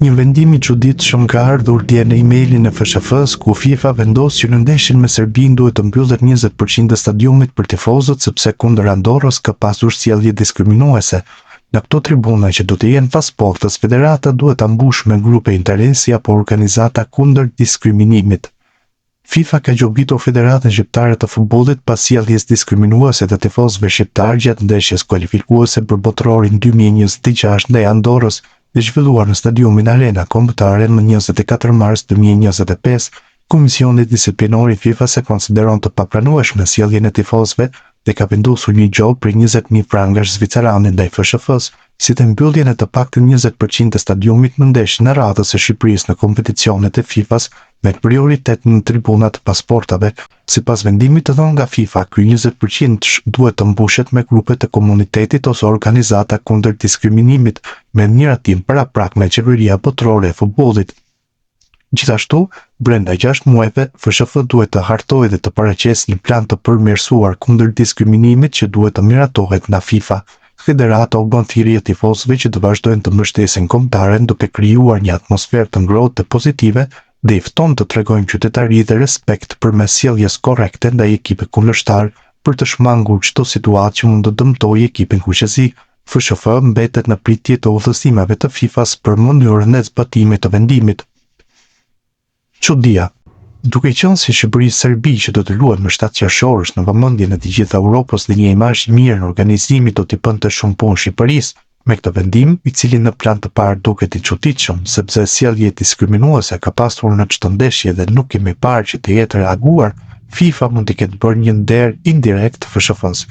Një vendim i çuditshëm ka ardhur dje në emailin e FSHF-s ku FIFA vendos që në ndeshjen me Serbinë duhet të mbyllet 20% e stadiumit për tifozët sepse kundër Andorrës ka pasur sjellje diskriminuese. Në këto tribuna që do të jenë pas portës, federata duhet ta mbush me grupe interesi apo organizata kundër diskriminimit. FIFA ka gjobitur Federatën Shqiptare të Futbollit pas sjelljes diskriminuese të tifozëve shqiptar gjatë ndeshjes kualifikuese për Botrorin 2026 ndaj Andorrës, e zhvilluar në stadiumin Arena Kombëtare më 24 mars 2025. Komisioni disiplinor i FIFA-s e konsideron të papranueshme sjelljen e tifozëve dhe ka vendosur një gjobë për 20.000 frangash zvicerane ndaj FSHF-s, si të mbylljen e të paktën 20% të stadiumit në ndeshjen e radhës së Shqipërisë në kompeticionet e FIFA-s me prioritet në tribunat të pasportave. Sipas vendimit të dhënë nga FIFA, ky 20% duhet të mbushet me grupe të komunitetit ose organizata kundër diskriminimit me miratim paraprak me qeveria botërore e futbollit. Gjithashtu, brenda 6 muajve, FSHF duhet të hartojë dhe të paraqesë një plan të përmirësuar kundër diskriminimit që duhet të miratohet nga FIFA. Federata u bën thirrje tifozëve që të vazhdojnë të mbështesin kombëtaren duke krijuar një atmosferë të ngrohtë dhe pozitive dhe i fton të tregojnë qytetari dhe respekt përmes sjelljes korrekte ndaj ekipit kundërshtar për të shmangur çdo situatë që mund të dëmtojë ekipin kuqezi. FSHF mbetet në pritje të udhëzimeve të FIFA-s për mënyrën e zbatimit të vendimit. Çudia. Duke qenë se Shqipëri-Serbi që do të luajë më 7 qershorësh në vëmendjen e të gjithë Evropës dhe një imazh i mirë në organizimin do t'i bënte shumë punë Shqipërisë, me këtë vendim, i cili në plan të parë duket i çuditshëm sepse sjellje diskriminuese ka pasur në çdo ndeshje dhe nuk kemi parë që të jetë reaguar, FIFA mund të ketë bërë një nder indirekt FSHF-s.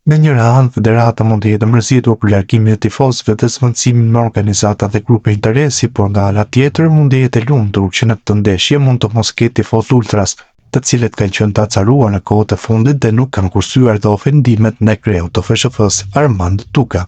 Në një anë, federata mund të jetë mërzitur për largimin e tifozëve dhe zvendësimin me organizata dhe grupe interesi, por nga ana tjetër mund të jetë e lumtur që në këtë ndeshje mund të mos ketë tifozë ultras, të cilët kanë qenë të acaruar në kohët e fundit dhe nuk kanë kursyer dhe ofendimet në kreu të FSHF-s. Armand Tuka.